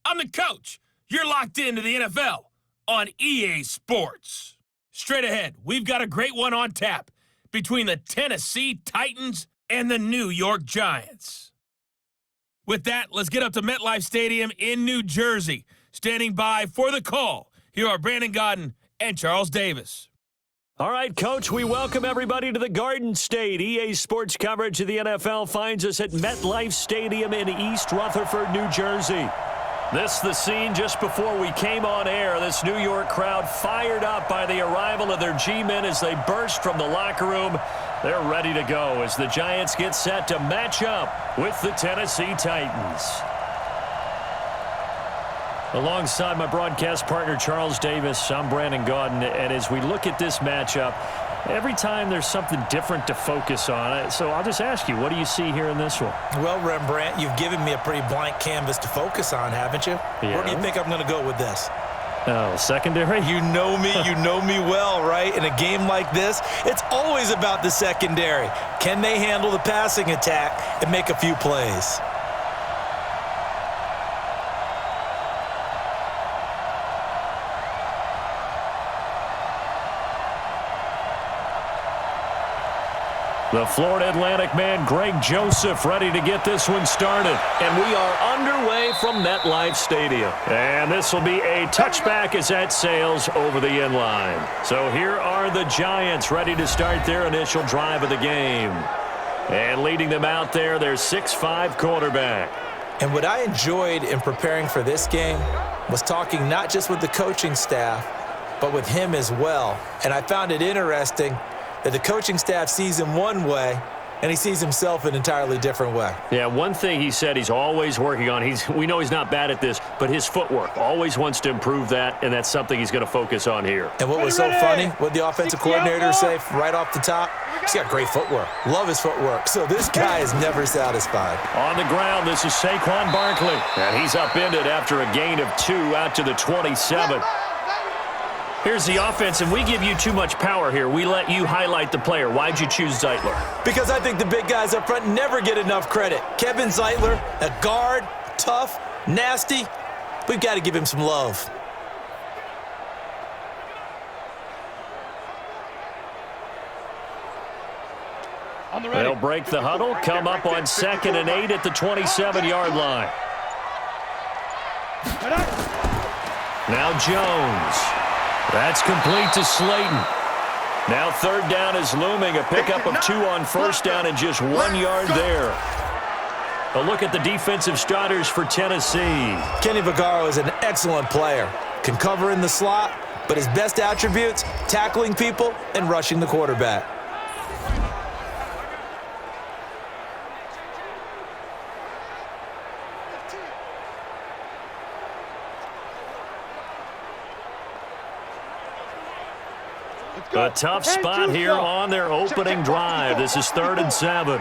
I'm the coach. You're locked into the NFL on EA Sports. Straight ahead, we've got a great one on tap between the Tennessee Titans and the New York Giants. With that, let's get up to MetLife Stadium in New Jersey. Standing by for the call, here are Brandon Gaudin and Charles Davis. All right, Coach, we welcome everybody to the Garden State. EA Sports coverage of the NFL finds us at MetLife Stadium in East Rutherford, New Jersey. This the scene just before we came on air. This New York crowd fired up by the arrival of their G-men as they burst from the locker room. They're ready to go as the Giants get set to match up with the Tennessee Titans. Alongside my broadcast partner, Charles Davis, I'm Brandon Gaudin. And as we look at this matchup, every time there's something different to focus on. So I'll just ask you, what do you see here in this one? Well, Rembrandt, you've given me a pretty blank canvas to focus on, haven't you? Yeah. Where do you think I'm going to go with this? Oh, secondary? You know me well, right? In a game like this, it's always about the secondary. Can they handle the passing attack and make a few plays? The Florida Atlantic man, Greg Joseph, ready to get this one started. And we are underway from MetLife Stadium. And this will be a touchback as that sails over the end line. So here are the Giants ready to start their initial drive of the game. And leading them out there, their 6'5" quarterback. And what I enjoyed in preparing for this game was talking not just with the coaching staff, but with him as well. And I found it interesting that the coaching staff sees him one way, and he sees himself an entirely different way. Yeah, one thing he said he's always working on, we know he's not bad at this, but his footwork, always wants to improve that, and that's something he's going to focus on here. And what was so funny, what the offensive coordinator say right off the top, he's got great footwork. Love his footwork. So this guy is never satisfied. On the ground, this is Saquon Barkley, and he's upended after a gain of 2 out to the 27. Here's the offense, and we give you too much power here. We let you highlight the player. Why'd you choose Zeitler? Because I think the big guys up front never get enough credit. Kevin Zeitler, a guard, tough, nasty. We've got to give him some love. They'll break the huddle, come up on 2nd and 8 at the 27-yard line. Now Jones. That's complete to Slayton. Now 3rd down is looming. A pickup of 2 on 1st down and just 1 yard there. A look at the defensive starters for Tennessee. Kenny Vaccaro is an excellent player. Can cover in the slot, but his best attributes, tackling people and rushing the quarterback. A tough spot here on their opening drive. This is 3rd and 7.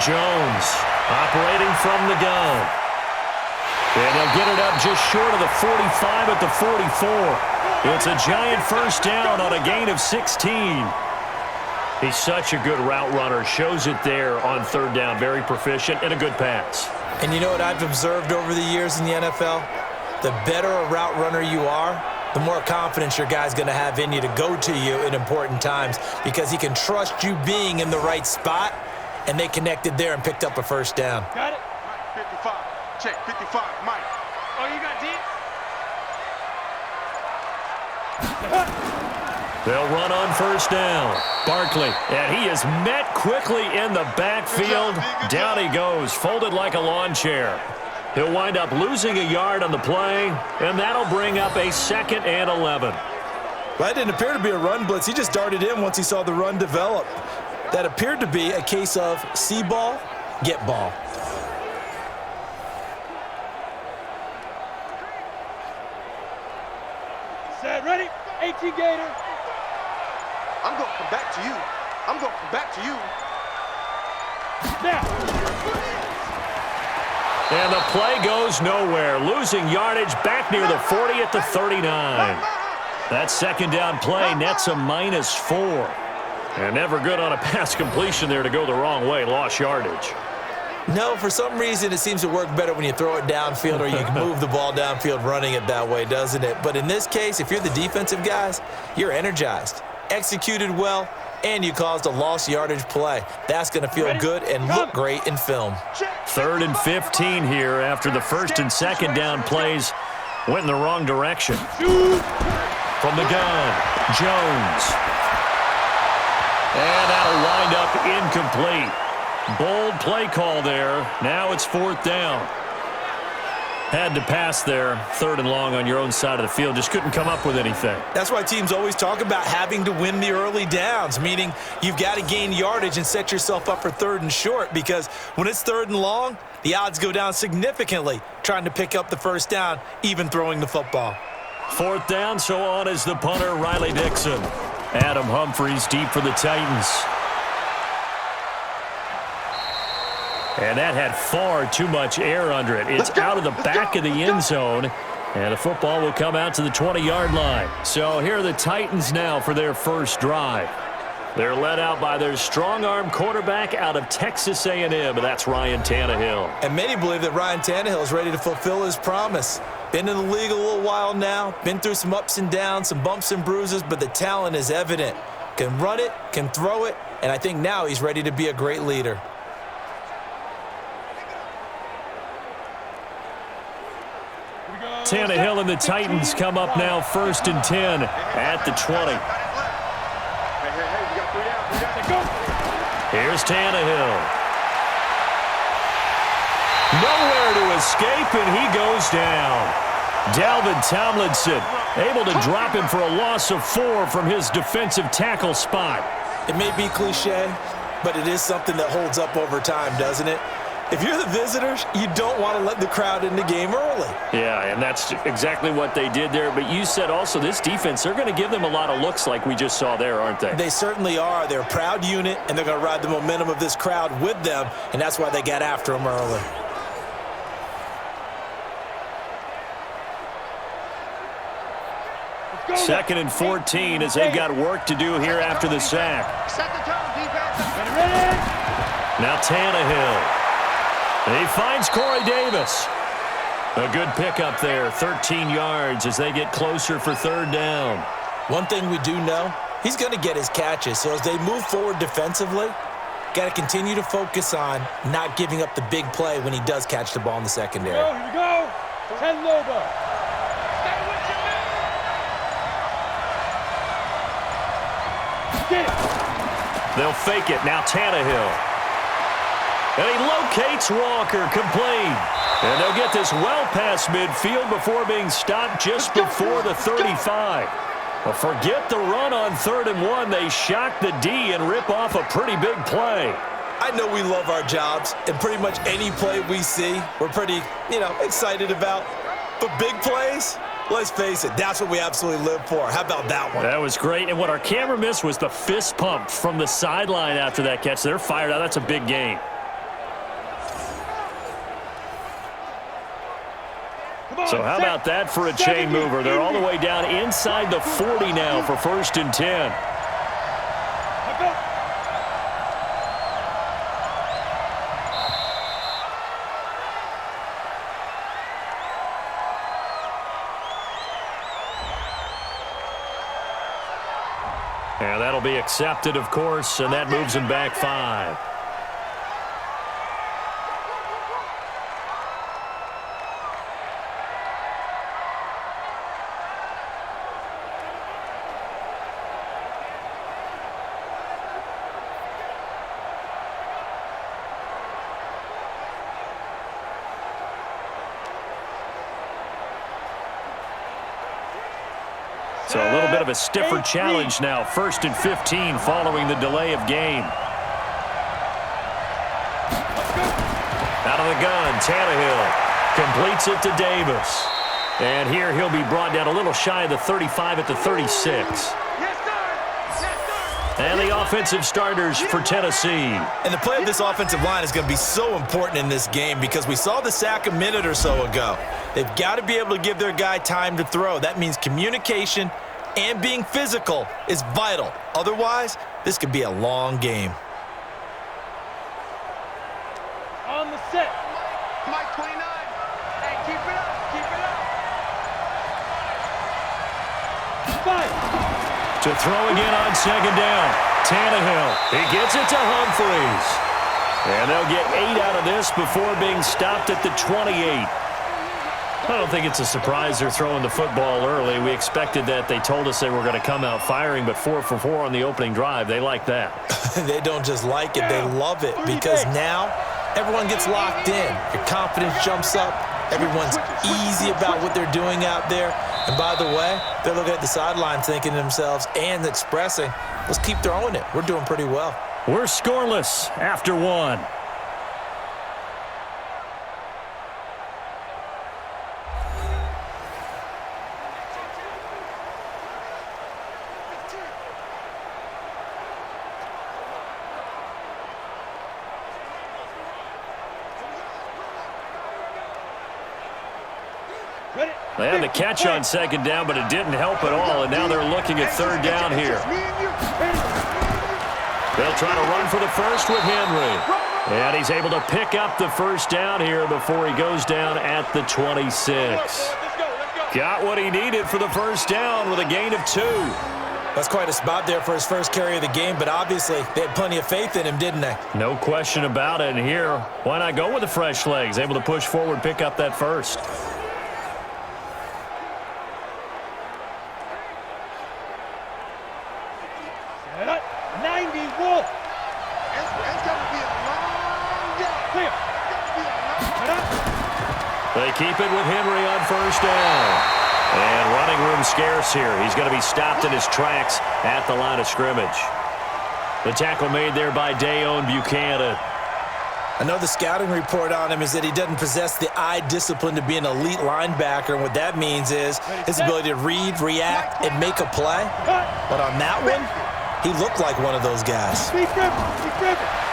Jones operating from the gun. And they'll get it up just short of the 45 at the 44. It's a Giant 1st down on a gain of 16. He's such a good route runner. Shows it there on 3rd down. Very proficient and a good pass. And you know what I've observed over the years in the NFL? The better a route runner you are, the more confidence your guy's going to have in you to go to you in important times because he can trust you being in the right spot, and they connected there and picked up a 1st down. Got it? 55. Check. 55. Mike. Oh, you got deep? They'll run on 1st down. Barkley, and he is met quickly in the backfield. Down he goes, folded like a lawn chair. He'll wind up losing a yard on the play, and that'll bring up a 2nd and 11. Well, that didn't appear to be a run blitz. He just darted in once he saw the run develop. That appeared to be a case of see ball, get ball. Set, ready? 18 Gator. I'm going to come back to you. I'm going to come back to you. Now. And the play goes nowhere. Losing yardage back near the 40 at the 39. That 2nd down play nets a -4. And never good on a pass completion there to go the wrong way. Lost yardage. No, for some reason, it seems to work better when you throw it downfield or you can move the ball downfield running it that way, doesn't it? But in this case, if you're the defensive guys, you're energized, executed well, and you caused a lost yardage play. That's going to feel good and look great in film. 3rd and 15 here after the first and second down plays went in the wrong direction. From the gun, Jones. And that'll wind up incomplete. Bold play call there. Now it's 4th down. Had to pass there, 3rd and long on your own side of the field. Just couldn't come up with anything. That's why teams always talk about having to win the early downs, meaning you've got to gain yardage and set yourself up for 3rd and short, because when it's 3rd and long, the odds go down significantly trying to pick up the first down, even throwing the football. 4th down, so on is the punter, Riley Dixon. Adam Humphries deep for the Titans. And that had far too much air under it. It's out of the back of the end zone, and the football will come out to the 20-yard line. So here are the Titans now for their first drive. They're led out by their strong-arm quarterback out of Texas A&M, and that's Ryan Tannehill. And many believe that Ryan Tannehill is ready to fulfill his promise. Been in the league a little while now, been through some ups and downs, some bumps and bruises, but the talent is evident. Can run it, can throw it, and I think now he's ready to be a great leader. Tannehill and the Titans come up now 1st and 10 at the 20. Here's Tannehill. Nowhere to escape, and he goes down. Dalvin Tomlinson able to drop him for a loss of 4 from his defensive tackle spot. It may be cliche, but it is something that holds up over time, doesn't it? If you're the visitors, you don't want to let the crowd in the game early. Yeah, and that's exactly what they did there. But you said also this defense, they're going to give them a lot of looks like we just saw there, aren't they? They certainly are. They're a proud unit, and they're going to ride the momentum of this crowd with them, and that's why they got after them early. Second and 14 as they've got work to do here after the sack. Set the tone, defense. Now Tannehill. He finds Corey Davis. A good pickup there, 13 yards as they get closer for 3rd down. One thing we do know, he's going to get his catches. So as they move forward defensively, got to continue to focus on not giving up the big play when he does catch the ball in the secondary. Here we go. 10 Loba. They'll fake it. Now Tannehill. And he locates Walker, complete. And they'll get this well past midfield before being stopped just before the 35. Well, forget the run on 3rd and 1. They shock the D and rip off a pretty big play. I know we love our jobs, and pretty much any play we see, we're pretty, excited about. But big plays, let's face it, that's what we absolutely live for. How about that one? That was great. And what our camera missed was the fist pump from the sideline after that catch. They're fired out. That's a big gain. So how about that for a chain mover? They're all the way down inside the 40 now for 1st and 10. And that'll be accepted, of course, and that moves them back 5. So a little bit of a stiffer challenge now. 1st and 15 following the delay of game. Out of the gun, Tannehill completes it to Davis. And here he'll be brought down a little shy of the 35 at the 36. And the offensive starters for Tennessee. And the play of this offensive line is going to be so important in this game because we saw the sack a minute or so ago. They've got to be able to give their guy time to throw. That means communication and being physical is vital. Otherwise, this could be a long game. On the set. Mike 29. Hey, keep it up. Keep it up. Fight. To throw again on second down. Tannehill. He gets it to Humphries. And they'll get 8 out of this before being stopped at the 28. I don't think it's a surprise they're throwing the football early. We expected that. They told us they were going to come out firing, but 4 for 4 on the opening drive. They like that. They don't just like it, they love it, because now everyone gets locked in. Your confidence jumps up. Everyone's easy about what they're doing out there. And by the way, they're looking at the sideline thinking to themselves and expressing, let's keep throwing it. We're doing pretty well. We're scoreless after 1. They had the catch on second down, but it didn't help at all, and now they're looking at third down here. They'll try to run for the first with Henry. And he's able to pick up the first down here before he goes down at the 26. Got what he needed for the first down with a gain of 2. That's quite a spot there for his first carry of the game, but obviously they had plenty of faith in him, didn't they? No question about it. And here, why not go with the fresh legs? Able to push forward, pick up that first. They keep it with Henry on first down. And running room scarce here. He's going to be stopped in his tracks at the line of scrimmage. The tackle made there by Dayon Buchanan. I know the scouting report on him is that he doesn't possess the eye discipline to be an elite linebacker. And what that means is his ability to read, react, and make a play. But on that one, he looked like one of those guys.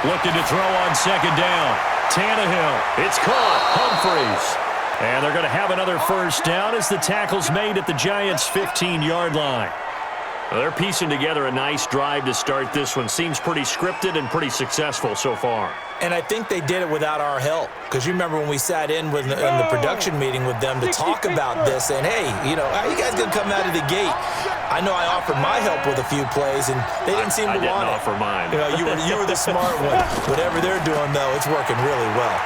Looking to throw on second down. Tannehill. It's caught. Humphries. And they're going to have another first down as the tackle's made at the Giants' 15-yard line. Well, they're piecing together a nice drive to start this one. Seems pretty scripted and pretty successful so far. And I think they did it without our help. Because you remember when we sat in the production meeting with them to talk about this, and hey, how you guys going to come out of the gate? I know I offered my help with a few plays, and they didn't seem to want it. I didn't offer mine. You were the smart one. Whatever they're doing, though, it's working really well.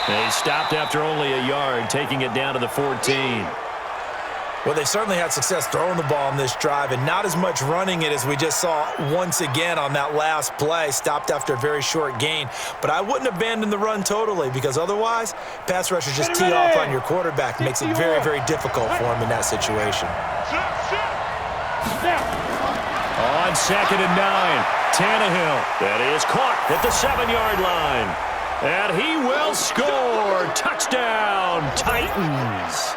They stopped after only a yard, taking it down to the 14. Well, they certainly had success throwing the ball on this drive, and not as much running it as we just saw once again on that last play. Stopped after a very short gain. But I wouldn't abandon the run totally, because otherwise, pass rushers just tee off on your quarterback. Makes it very, very difficult for him in that situation. On second and 9, Tannehill. That is caught at the 7-yard line. And he will score. Touchdown, Titans.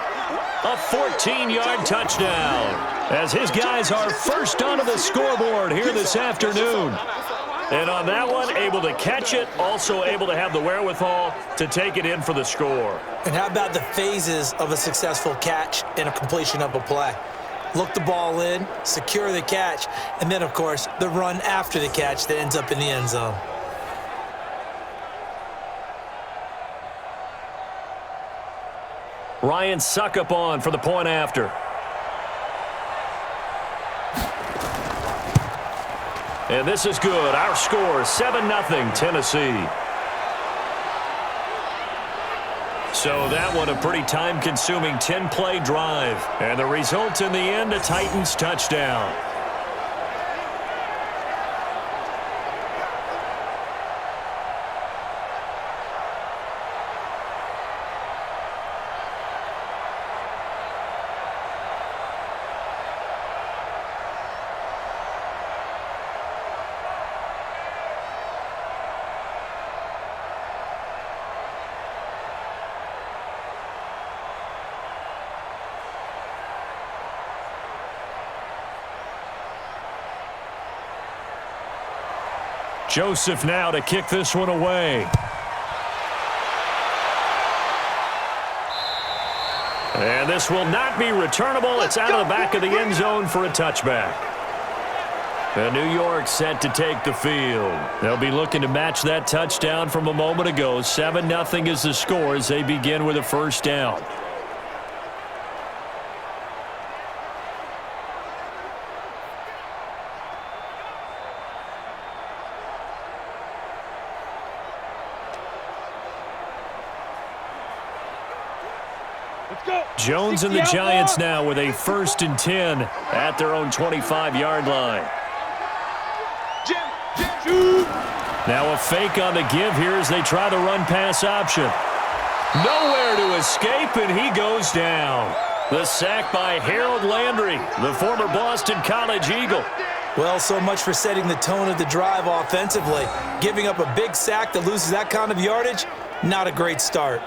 A 14-yard touchdown as his guys are first onto the scoreboard here this afternoon. And on that one, able to catch it, also able to have the wherewithal to take it in for the score. And how about the phases of a successful catch and a completion of a play? Look the ball in, secure the catch, and then, of course, the run after the catch that ends up in the end zone. Ryan Suckup on for the point after. And this is good. Our score, 7-0 Tennessee. So that one a pretty time-consuming 10-play drive. And the result in the end, a Titans touchdown. Joseph now to kick this one away. And this will not be returnable. It's out of the back of the end zone for a touchback. And New York set to take the field. They'll be looking to match that touchdown from a moment ago. 7-0 is the score as they begin with a first down. Jones and the Giants now with a 1st and 10 at their own 25-yard line. Now a fake on the give here as they try the run-pass option. Nowhere to escape, and he goes down. The sack by Harold Landry, the former Boston College Eagle. Well, so much for setting the tone of the drive offensively. Giving up a big sack that loses that kind of yardage, not a great start.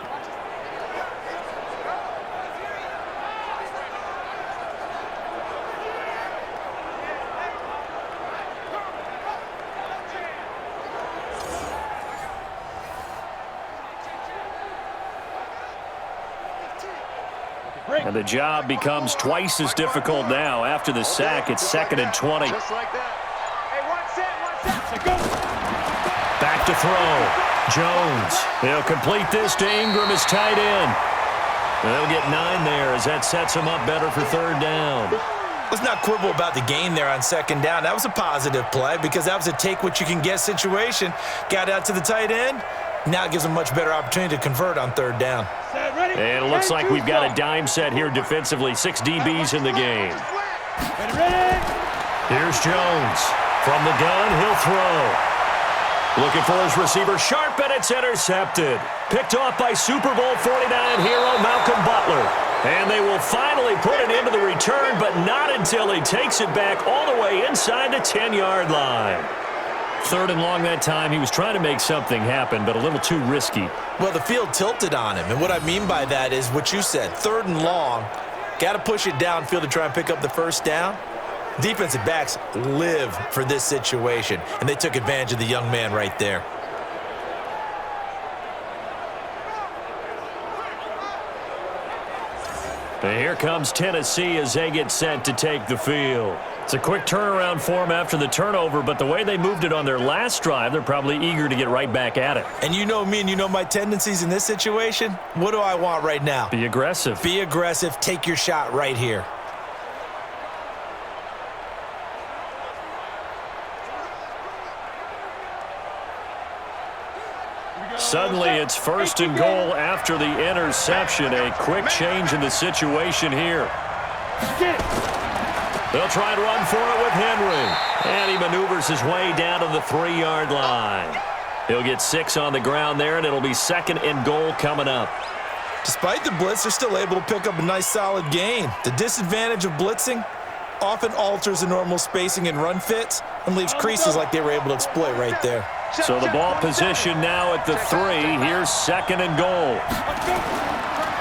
And the job becomes twice as difficult now. After the sack, it's 2nd and 20. Just like that. Hey, one set. Back to throw. Jones. He'll complete this to Ingram as tight end. They'll get 9 there as that sets him up better for 3rd down. Let's not quibble about the gain there on 2nd down. That was a positive play because that was a take-what-you-can-get situation. Got out to the tight end. Now it gives them a much better opportunity to convert on 3rd down. And it looks like we've got a dime set here defensively. 6 DBs in the game. Here's Jones. From the gun, he'll throw. Looking for his receiver, sharp, and it's intercepted. Picked off by Super Bowl 49 hero Malcolm Butler. And they will finally put it into the return, but not until he takes it back all the way inside the 10-yard line. 3rd and long that time. He was trying to make something happen, but a little too risky. Well, the field tilted on him, and what I mean by that is what you said. 3rd and long, got to push it downfield to try and pick up the 1st down. Defensive backs live for this situation, and they took advantage of the young man right there. And here comes Tennessee as they get set to take the field. It's a quick turnaround for them after the turnover, but the way they moved it on their last drive, they're probably eager to get right back at it. And you know me and you know my tendencies in this situation. What do I want right now? Be aggressive. Be aggressive. Take your shot right here. Suddenly, it's 1st and goal after the interception. A quick change in the situation here. They'll try and run for it with Henry. And he maneuvers his way down to the 3-yard line. He'll get 6 on the ground there, and it'll be 2nd and goal coming up. Despite the blitz, they're still able to pick up a nice solid gain. The disadvantage of blitzing often alters the normal spacing and run fits and leaves creases like they were able to exploit right there. So the ball position now at the 3. Here's 2nd and goal.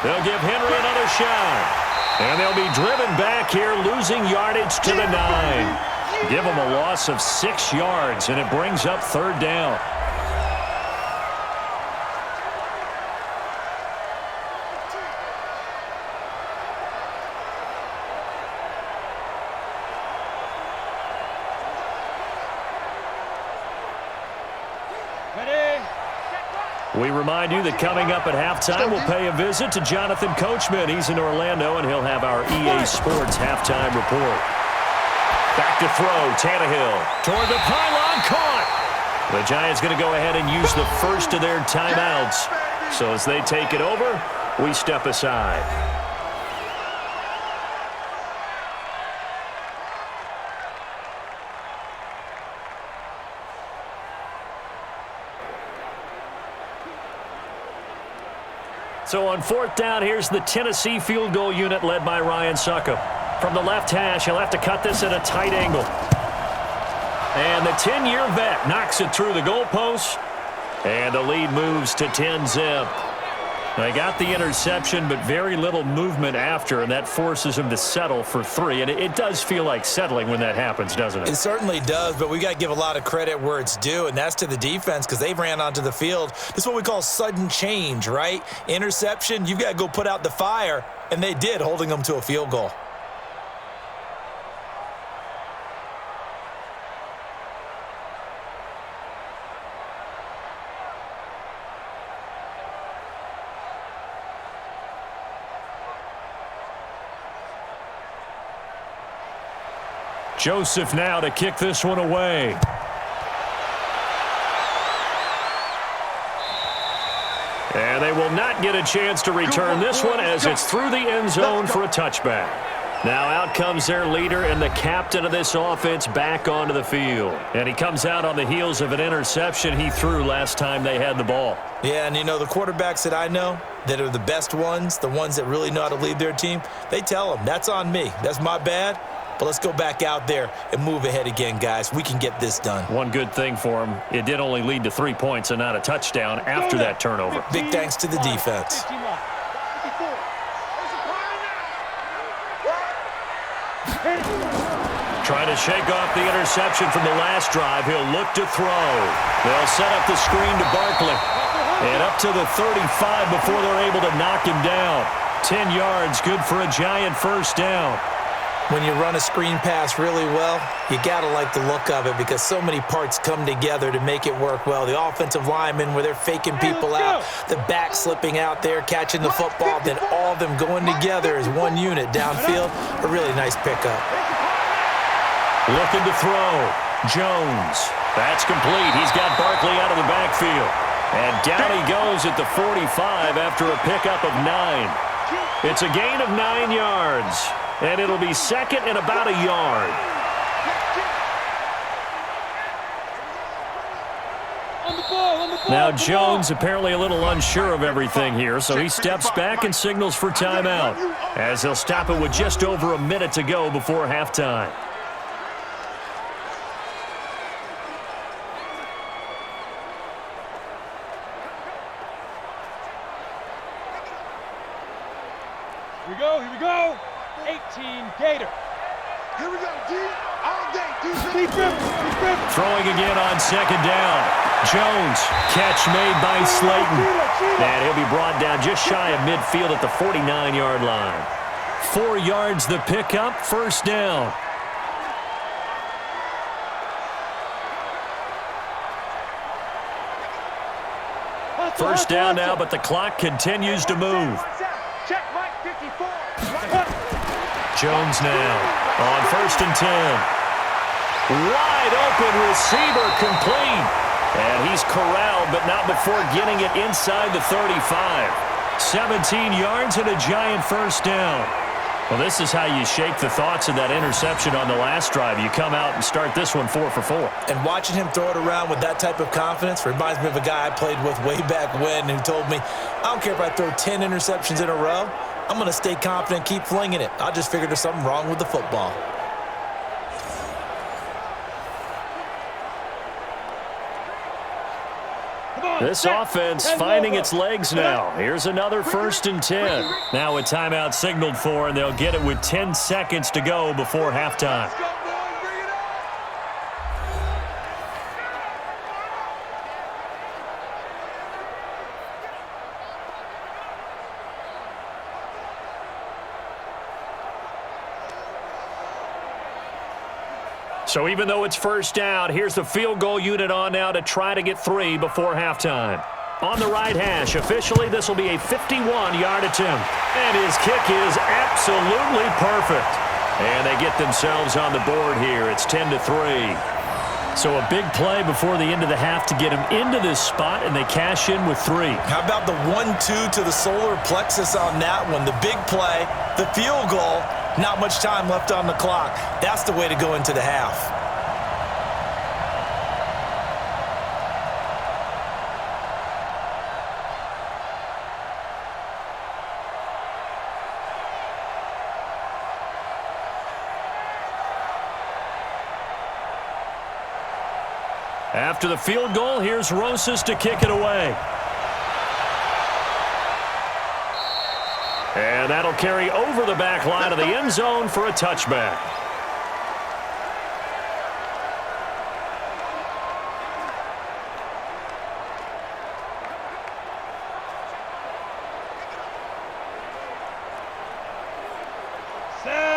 They'll give Henry another shot. And they'll be driven back here, losing yardage to the 9. Give them a loss of 6 yards, and it brings up 3rd down. We remind you that coming up at halftime, we'll pay a visit to Jonathan Coachman. He's in Orlando, and he'll have our EA Sports halftime report. Back to throw, Tannehill toward the pylon, caught. The Giants going to go ahead and use the first of their timeouts. So as they take it over, we step aside. So on 4th down, here's the Tennessee field goal unit led by Ryan Succop. From the left hash, he'll have to cut this at a tight angle. And the 10-year vet knocks it through the goalpost. And the lead moves to 10-zip. They got the interception, but very little movement after, and that forces him to settle for 3. And it does feel like settling when that happens, doesn't it? It certainly does, but we got to give a lot of credit where it's due, and that's to the defense because they ran onto the field. This is what we call sudden change, right? Interception, you've got to go put out the fire, and they did, holding them to a field goal. Joseph now to kick this one away. And they will not get a chance to return this one as it's through the end zone for a touchback. Now out comes their leader and the captain of this offense back onto the field. And he comes out on the heels of an interception he threw last time they had the ball. Yeah, and you know, the quarterbacks that I know that are the best ones, the ones that really know how to lead their team, they tell them, that's on me. That's my bad. But let's go back out there and move ahead again, guys. We can get this done. One good thing for him, it did only lead to 3 points and not a touchdown after that turnover. Big thanks to the defense. Trying to shake off the interception from the last drive. He'll look to throw. They'll set up the screen to Barkley. And up to the 35 before they're able to knock him down. 10 yards, good for a giant first down. When you run a screen pass really well, you got to like the look of it because so many parts come together to make it work well. The offensive linemen where they're faking people out, the back slipping out there, catching the football, then all of them going together as one unit downfield. A really nice pickup. Looking to throw. Jones. That's complete. He's got Barkley out of the backfield. And down he goes at the 45 after a pickup of 9. It's a gain of 9 yards. And it'll be second and about a yard. Now Jones apparently a little unsure of everything here, so he steps back and signals for timeout, as he'll stop it with just over a minute to go before halftime. Here we go. 18 Gator. Here we go, D. All day, D. Throwing again on second down. Jones, catch made by Slayton. And he'll be brought down just shy of midfield at the 49-yard line. 4 yards the pickup, first down. First down now, but the clock continues to move. Check Mike 54. Jones now on 1st and 10. Wide open receiver complete. And he's corralled, but not before getting it inside the 35. 17 yards and a giant first down. Well, this is how you shake the thoughts of that interception on the last drive. You come out and start this one 4 for 4. And watching him throw it around with that type of confidence reminds me of a guy I played with way back when who told me, I don't care if I throw 10 interceptions in a row. I'm going to stay confident, keep flinging it. I just figured there's something wrong with the football. This offense finding its legs now. Here's another 1st and 10. Now a timeout signaled for, and they'll get it with 10 seconds to go before halftime. So even though it's first down, here's the field goal unit on now to try to get 3 before halftime. On the right hash, officially this will be a 51-yard attempt. And his kick is absolutely perfect. And they get themselves on the board here. It's 10-3. So a big play before the end of the half to get him into this spot, and they cash in with 3. How about the 1-2 to the solar plexus on that one? The big play, the field goal. Not much time left on the clock. That's the way to go into the half. After the field goal, here's Rosas to kick it away. And that'll carry over the back line of the end zone for a touchback.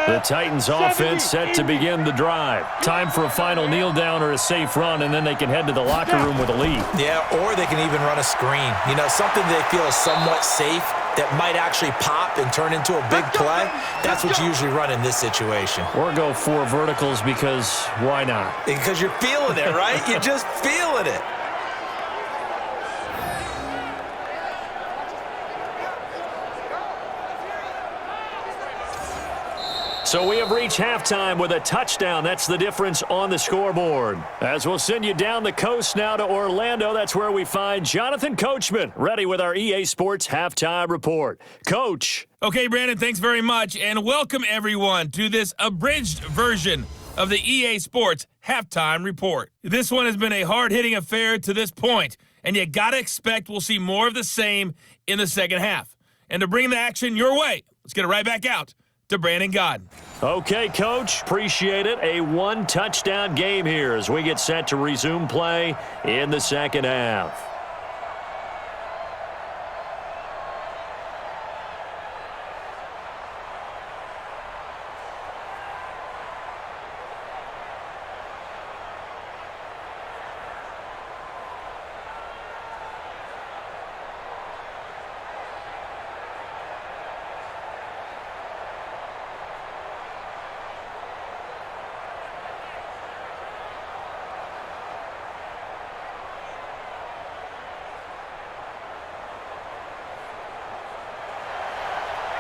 The Titans offense set to begin the drive. Time for a final kneel down or a safe run, and then they can head to the locker room with a lead. Yeah, or they can even run a screen. You know, something they feel is somewhat safe. that might actually pop and turn into a big play, that's what you usually run in this situation. Or go 4 verticals because why not? Because you're feeling it, right? You're just feeling it. So we have reached halftime with a touchdown. That's the difference on the scoreboard. As we'll send you down the coast now to Orlando, that's where we find Jonathan Coachman, ready with our EA Sports Halftime Report. Coach. Okay, Brandon, thanks very much, and welcome everyone to this abridged version of the EA Sports Halftime Report. This one has been a hard-hitting affair to this point, and you got to expect we'll see more of the same in the second half. And to bring the action your way, let's get it right back out to Brandon Godden. Okay, Coach, appreciate it. A 1-touchdown game here as we get set to resume play in the second half.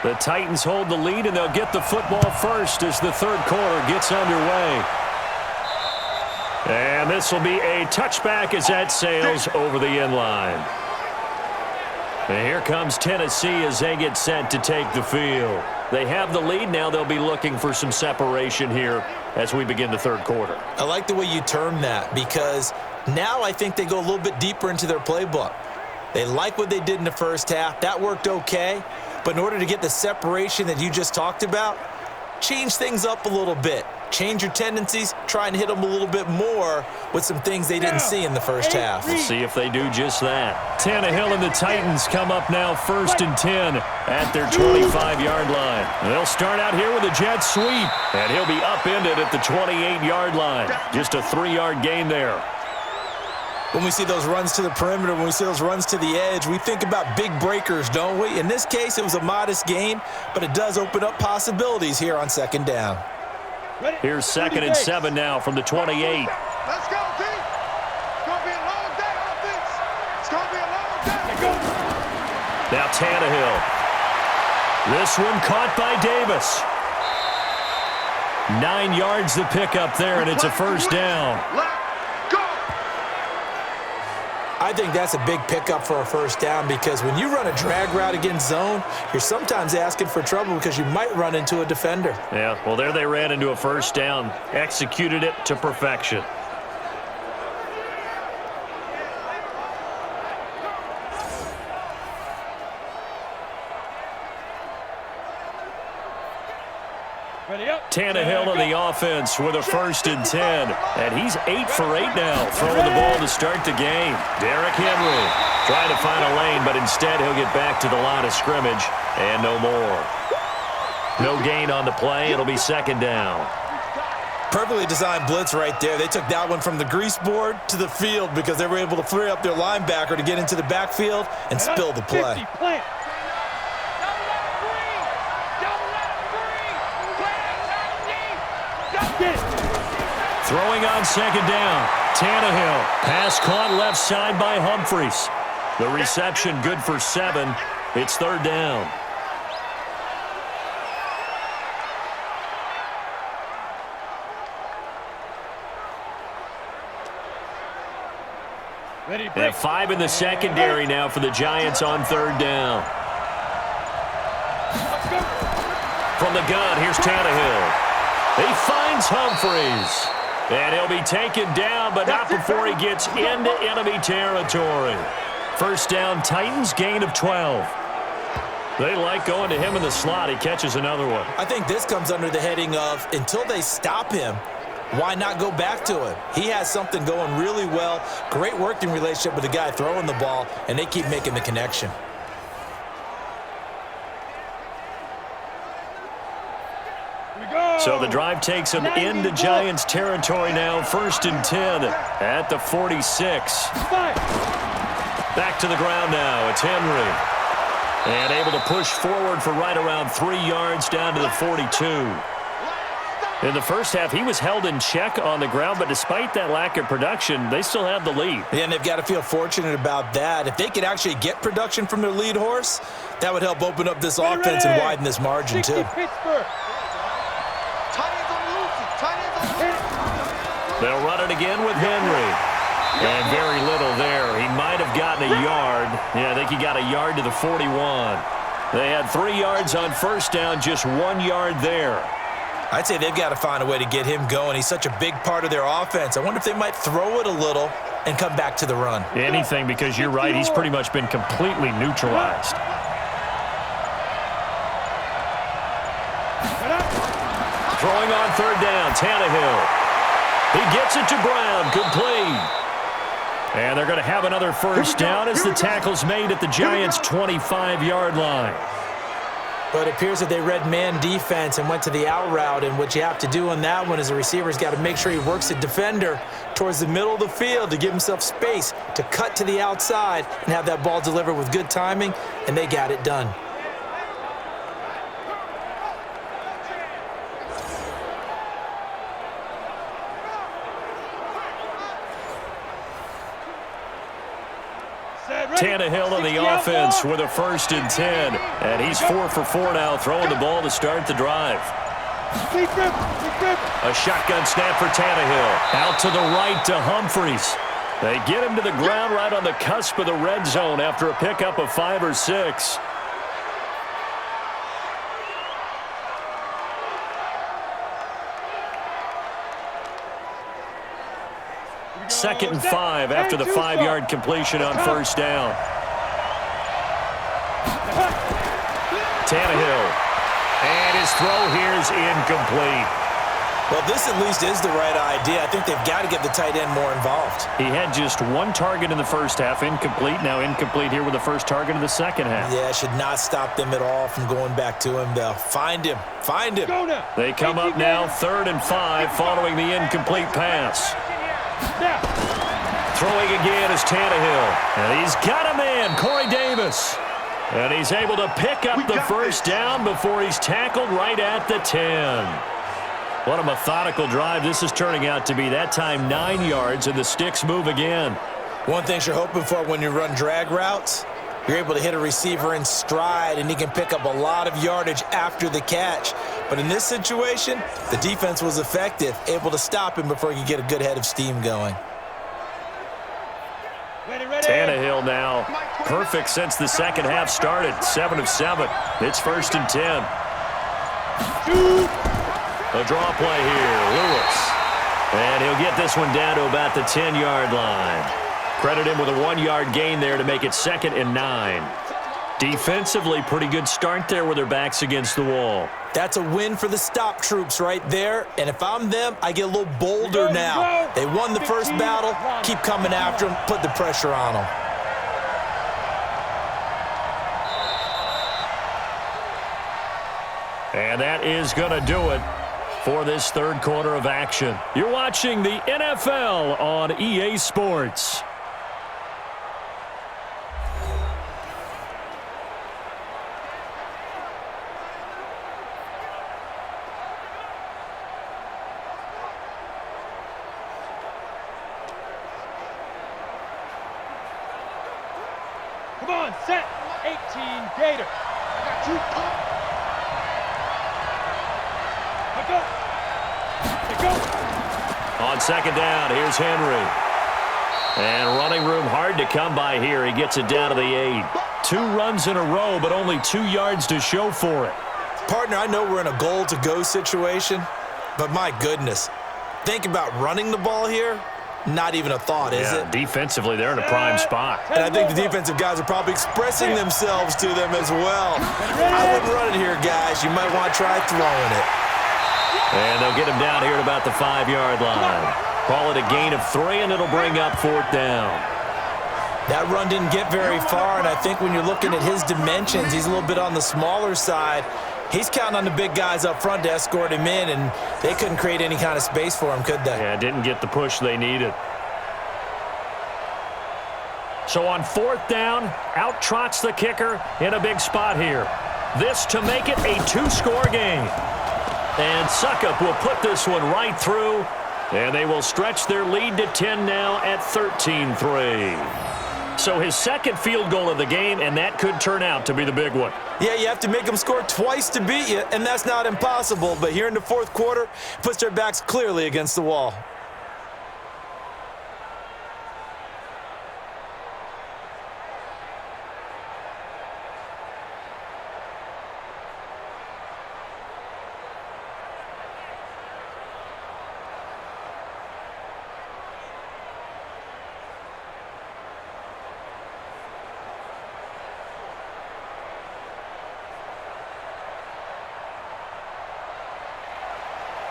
The Titans hold the lead, and they'll get the football first as the third quarter gets underway. And this will be a touchback as that sails over the end line. And here comes Tennessee as they get set to take the field. They have the lead. Now they'll be looking for some separation here as we begin the third quarter. I like the way you term that because now I think they go a little bit deeper into their playbook. They like what they did in the first half. That worked okay. But in order to get the separation that you just talked about, change things up a little bit. Change your tendencies, try and hit them a little bit more with some things they didn't see in the first half. We'll see if they do just that. Tannehill and the Titans come up now 1st and 10 at their 25-yard line. They'll start out here with a jet sweep, and he'll be upended at the 28-yard line. Just a 3-yard gain there. When we see those runs to the perimeter, when we see those runs to the edge, we think about big breakers, don't we? In this case, it was a modest gain, but it does open up possibilities here on second down. Here's 2nd and 7 now from the 28. Let's go, team. It's going to be a long day, offense. It's going to be a long day. Now Tannehill. This one caught by Davis. 9 yards to pick up there, and it's a first down. I think that's a big pickup for a first down because when you run a drag route against zone, you're sometimes asking for trouble because you might run into a defender. Yeah, well, there they ran into a first down, executed it to perfection. Tannehill on the offense with a 1st and 10. And he's 8 for 8 now, throwing the ball to start the game. Derrick Henry trying to find a lane, but instead he'll get back to the line of scrimmage and no more. No gain on the play. It'll be 2nd down. Perfectly designed blitz right there. They took that one from the grease board to the field because they were able to free up their linebacker to get into the backfield and spill the play. Throwing on 2nd down. Tannehill. Pass caught left side by Humphries. The reception good for 7. It's 3rd down. They have 5 in the secondary now for the Giants on 3rd down. From the gun, here's Tannehill. He finds Humphries. And he'll be taken down, but not before he gets into enemy territory. First down, Titans, gain of 12. They like going to him in the slot. He catches another one. I think this comes under the heading of until they stop him, why not go back to him? He has something going really well. Great working relationship with the guy throwing the ball, and they keep making the connection. So the drive takes him into Giants territory now. 1st and 10 at the 46. Back to the ground now. It's Henry. And able to push forward for right around 3 yards down to the 42. In the first half, he was held in check on the ground, but despite that lack of production, they still have the lead. Yeah, and they've got to feel fortunate about that. If they could actually get production from their lead horse, that would help open up this offense and widen this margin, too. They'll run it again with Henry. And very little there. He might have gotten a yard. Yeah, I think he got a yard to the 41. They had 3 yards on first down, just 1 yard there. I'd say they've got to find a way to get him going. He's such a big part of their offense. I wonder if they might throw it a little and come back to the run. Anything, because you're right. He's pretty much been completely neutralized. Throwing on third down, Tannehill. He gets it to Brown, complete. And they're going to have another first down as the tackle's made at the Giants' 25-yard line. But it appears that they read man defense and went to the out route, and what you have to do on that one is the receiver's got to make sure he works the defender towards the middle of the field to give himself space to cut to the outside and have that ball delivered with good timing, and they got it done. Tannehill on the offense with a 1st and 10. And he's 4 for 4 now, throwing the ball to start the drive. A shotgun snap for Tannehill. Out to the right to Humphries. They get him to the ground right on the cusp of the red zone after a pickup of 5 or 6. Second and 5 after the 5-yard completion on first down. Tannehill. And his throw here is incomplete. Well, this at least is the right idea. I think they've got to get the tight end more involved. He had just 1 target in the first half, incomplete. Now incomplete here with the first target of the second half. Yeah, it should not stop them at all from going back to him, though. Find him. Find him. They come up now 3rd and 5 following the incomplete pass. Throwing again is Tannehill. And he's got a man, Corey Davis. And he's able to pick up the first down before he's tackled right at the 10. What a methodical drive this is turning out to be. That time 9 yards, and the sticks move again. One thing you're hoping for when you run drag routes, you're able to hit a receiver in stride, and he can pick up a lot of yardage after the catch. But in this situation, the defense was effective, able to stop him before he could get a good head of steam going. Tannehill now perfect since the second half started. 7 of 7. It's 1st and 10. A draw play here, Lewis. And he'll get this one down to about the 10-yard line. Credit him with a 1-yard gain there to make it 2nd and 9. Defensively, pretty good start there with their backs against the wall. That's a win for the stop troops right there. And if I'm them, I get a little bolder now. They won the first battle. Keep coming after them. Put the pressure on them. And that is going to do it for this 3rd quarter of action. You're watching the NFL on EA Sports. Come on, set. 18 Gator. I got you. On 2nd down, here's Henry. And running room hard to come by here. He gets it down to the 8. 2 runs in a row, but only 2 yards to show for it. Partner, I know we're in a goal-to-go situation, but my goodness, think about running the ball here. Not even a thought, is it? Defensively, they're in a prime spot. And I think the defensive guys are probably expressing themselves to them as well. I wouldn't run it here, guys. You might want to try throwing it. And they'll get him down here at about the 5-yard line. Call it a gain of 3, and it'll bring up 4th down. That run didn't get very far, and I think when you're looking at his dimensions, he's a little bit on the smaller side. He's counting on the big guys up front to escort him in, and they couldn't create any kind of space for him, could they? Yeah, didn't get the push they needed. So on 4th down, out trots the kicker in a big spot here. This to make it a 2-score game. And Suckup will put this one right through, and they will stretch their lead to 10 now at 13-3. So his second field goal of the game, and that could turn out to be the big one. Yeah, you have to make them score twice to beat you, and that's not impossible. But here in the 4th quarter, puts their backs clearly against the wall.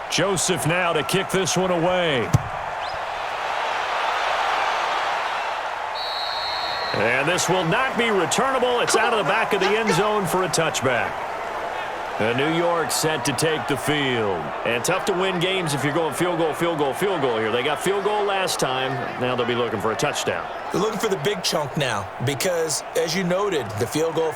Joseph now to kick this one away. And this will not be returnable. It's out of the back of the end zone for a touchback. New York set to take the field. And tough to win games if you're going field goal, field goal, field goal here. They got field goal last time. Now they'll be looking for a touchdown. They're looking for the big chunk now because, as you noted, the field goal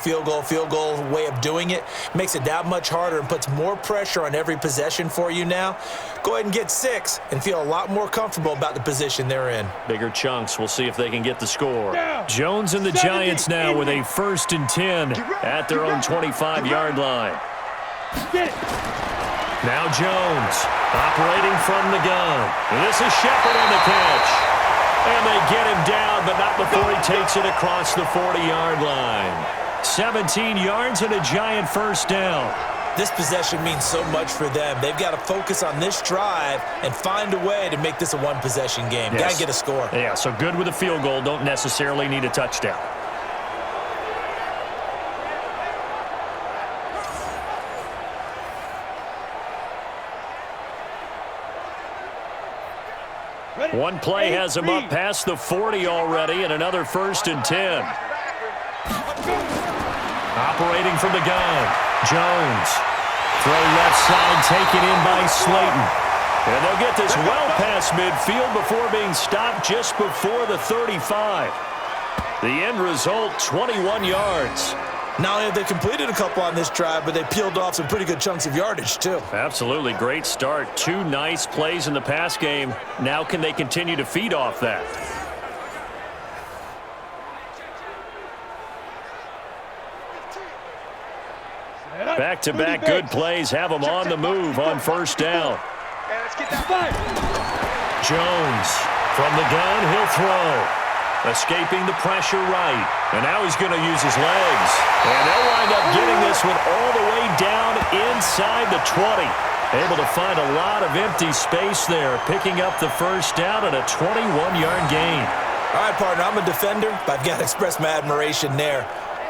way of doing it makes it that much harder and puts more pressure on every possession for you now. Go ahead and get 6 and feel a lot more comfortable about the position they're in. Bigger chunks. We'll see if they can get the score. Jones and the Giants now with a 1st and 10 at their own 25-yard line. Now Jones operating from the gun. And this is Shepard on the catch. And they get him down, but not before he takes it across the 40-yard line. 17 yards and a Giant 1st down. This possession means so much for them. They've got to focus on this drive and find a way to make this a one-possession game. Yes. Got to get a score. Yeah, so good with a field goal. Don't necessarily need a touchdown. One play has him up past the 40 already, and another 1st and 10. Operating from the gun, Jones. Throw left side taken in by Slayton. And they'll get this well past midfield before being stopped just before the 35. The end result, 21 yards. Not only have they completed a couple on this drive, but they peeled off some pretty good chunks of yardage, too. Absolutely. Great start. 2 nice plays in the pass game. Now can they continue to feed off that? Back-to-back good plays have them on the move on 1st down. Jones from the gun, he'll throw. Escaping the pressure right. And now he's going to use his legs. And they'll wind up getting this one all the way down inside the 20. Able to find a lot of empty space there, picking up the 1st down and a 21-yard gain. All right, partner, I'm a defender, but I've got to express my admiration there.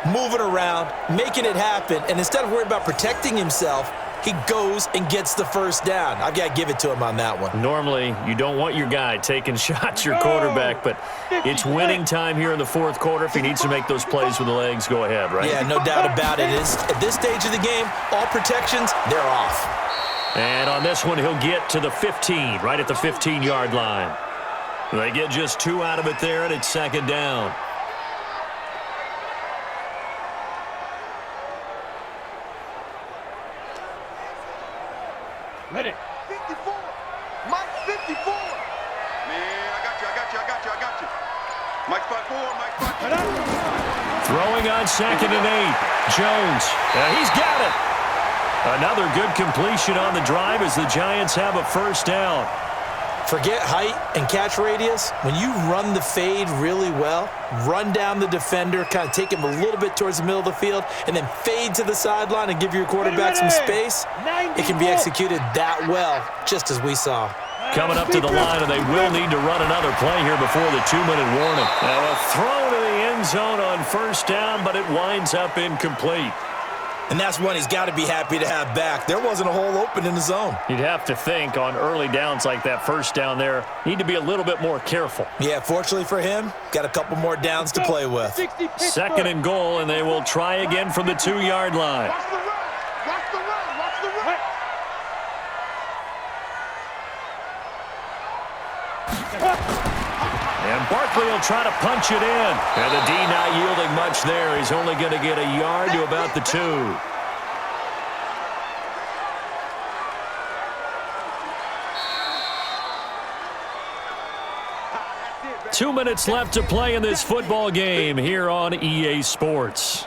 Moving around, making it happen, and instead of worrying about protecting himself, he goes and gets the 1st down. I've got to give it to him on that one. Normally, you don't want your guy taking shots, your quarterback, but it's winning time here in the 4th quarter. If he needs to make those plays with the legs, go ahead, right? Yeah, no doubt about it. At this stage of the game, all protections, they're off. And on this one, he'll get to the 15, right at the 15-yard line. They get just 2 out of it there, and it's 2nd down. Ready. 54. Mike 54. Man, I got you. Mike 5-4, Mike 5-4. Throwing on 2nd and 8. Jones. He's got it. Another good completion on the drive as the Giants have a 1st down. Forget height and catch radius. When you run the fade really well, run down the defender, kind of take him a little bit towards the middle of the field, and then fade to the sideline and give your quarterback some space, it can be executed that well, just as we saw. Coming up to the line, and they will need to run another play here before the 2-minute warning. Now a throw to the end zone on 1st down, but it winds up incomplete. And that's one he's got to be happy to have back. There wasn't a hole open in the zone. You'd have to think on early downs like that 1st down there, need to be a little bit more careful. Yeah, fortunately for him, got a couple more downs to play with. 2nd and goal, and they will try again from the 2-yard line. Watch the run. Watch the run. Watch the run. And Barkley will try to punch it in. And the D not yielding much there. He's only going to get a yard to about the 2. 2 minutes left to play in this football game here on EA Sports.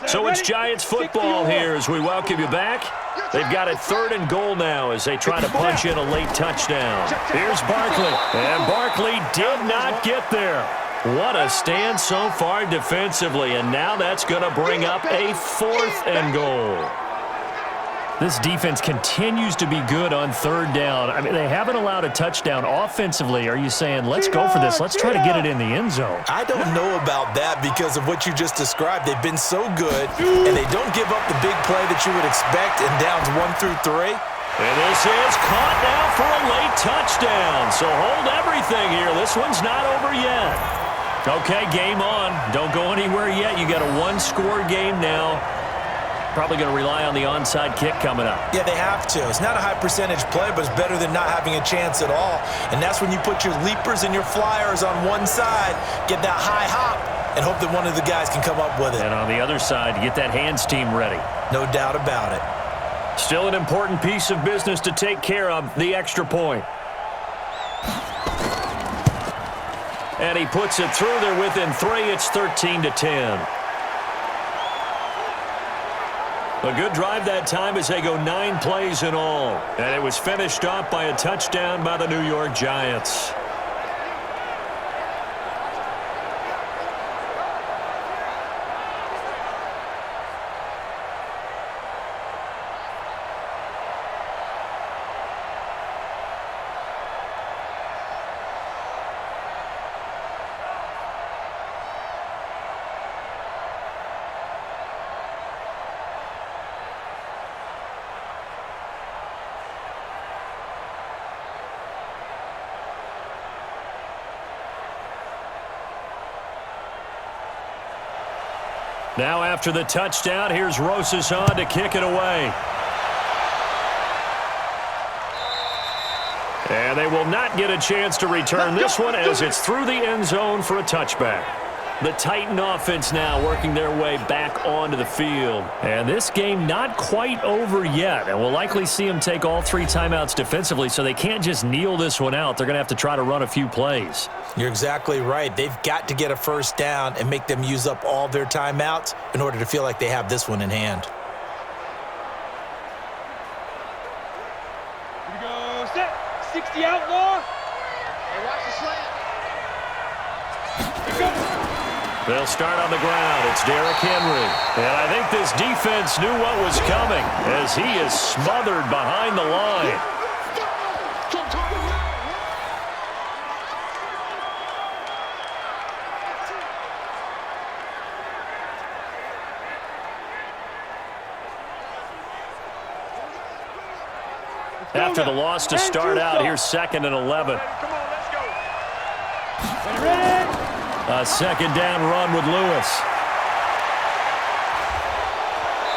So it's Giants football here as we welcome you back. They've got it 3rd and goal now as they try to punch in a late touchdown. Here's Barkley. And Barkley did not get there. What a stand so far defensively. And now that's going to bring up a 4th and goal. This defense continues to be good on 3rd down. I mean, they haven't allowed a touchdown offensively. Are you saying, let's go for this? Let's try to get it in the end zone. I don't know about that because of what you just described. They've been so good, and they don't give up the big play that you would expect in downs 1 through 3. And this is caught now for a late touchdown. So hold everything here. This one's not over yet. Okay, game on. Don't go anywhere yet. You got a 1-score game now. Probably going to rely on the onside kick coming up. Yeah, they have to. It's not a high percentage play, but it's better than not having a chance at all. And that's when you put your leapers and your flyers on one side, get that high hop, and hope that one of the guys can come up with it. And on the other side, get that hands team ready. No doubt about it. Still an important piece of business to take care of, the extra point. And he puts it through there within 3. It's 13-10. A good drive that time as they go 9 plays in all. And it was finished off by a touchdown by the New York Giants. Now after the touchdown, here's Rosas on to kick it away. And they will not get a chance to return this one as it's through the end zone for a touchback. The Titan offense now working their way back onto the field. And this game not quite over yet. And we'll likely see them take all 3 timeouts defensively, so they can't just kneel this one out. They're going to have to try to run a few plays. You're exactly right. They've got to get a first down and make them use up all their timeouts in order to feel like they have this one in hand. Here we go, set, 60 outlaw. Hey, watch the slant. Here we go. They'll start on the ground. It's Derrick Henry. And I think this defense knew what was coming as he is smothered behind the line. After the loss to start out, here's 2nd and 11. Come on, let's go. Ready? A 2nd down run with Lewis.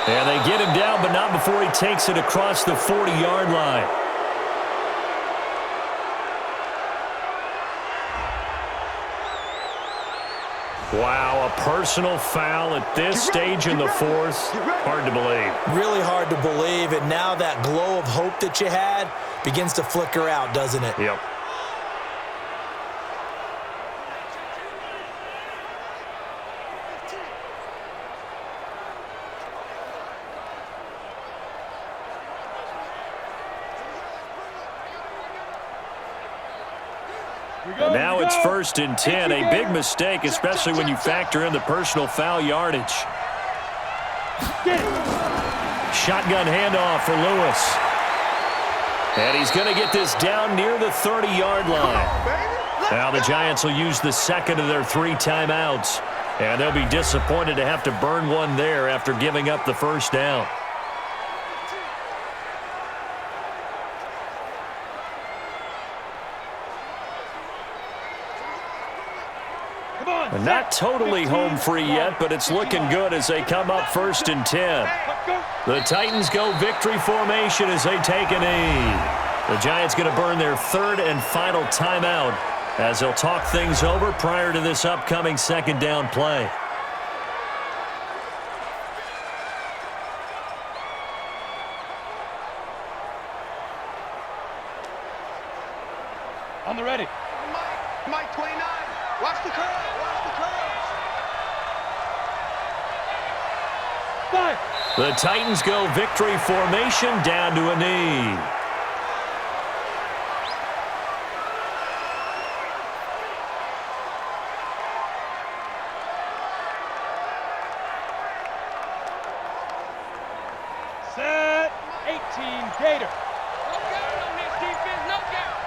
And they get him down, but not before he takes it across the 40-yard line. Wow, a personal foul at this stage in the 4th. Hard to believe. Really hard to believe, and now that glow of hope that you had begins to flicker out, doesn't it? Yep. Now it's 1st and 10. A big mistake, especially when you factor in the personal foul yardage. Shotgun handoff for Lewis. And he's going to get this down near the 30-yard line. Now the Giants will use the 2nd of their 3 timeouts. And they'll be disappointed to have to burn one there after giving up the first down. Come on, And not totally home free yet, but it's looking good as they come up 1st and 10. The Titans go victory formation as they take a knee. The Giants going to burn their 3rd and final timeout as they'll talk things over prior to this upcoming 2nd down play. On the ready. Mike 29. Watch the curve. Watch the curve. Fire. The Titans go victory formation down to a knee. Set. 18 Gator. No doubt on this defense, no doubt.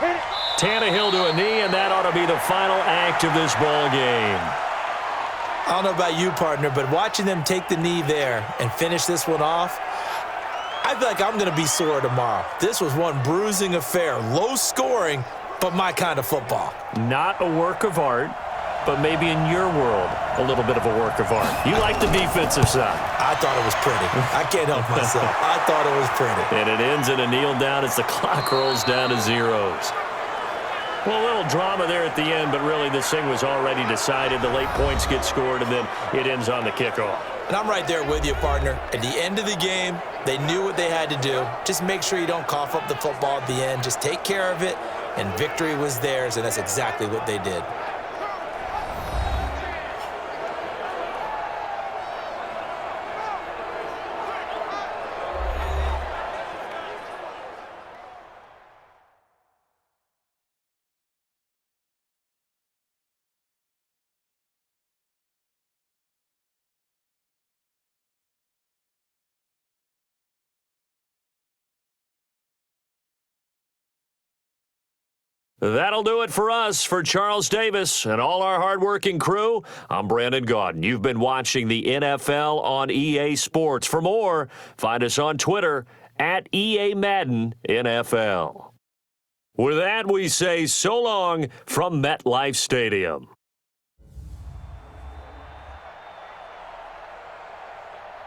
Hit it. Tannehill to a knee, and that ought to be the final act of this ball game. I don't know about you, partner, but watching them take the knee there and finish this one off, I feel like I'm going to be sore tomorrow. This was one bruising affair. Low scoring, but my kind of football. Not a work of art, but maybe in your world, a little bit of a work of art. You like the defensive side. I thought it was pretty. I can't help myself. I thought it was pretty. And it ends in a kneel down as the clock rolls down to zeros. Well, a little drama there at the end, but really this thing was already decided. The late points get scored, and then it ends on the kickoff. And I'm right there with you, partner. At the end of the game, they knew what they had to do. Just make sure you don't cough up the football at the end. Just take care of it, and victory was theirs, and that's exactly what they did. That'll do it for us. For Charles Davis and all our hardworking crew, I'm Brandon Gaudin. You've been watching the NFL on EA Sports. For more, find us on Twitter at EA Madden NFL. With that, we say so long from MetLife Stadium.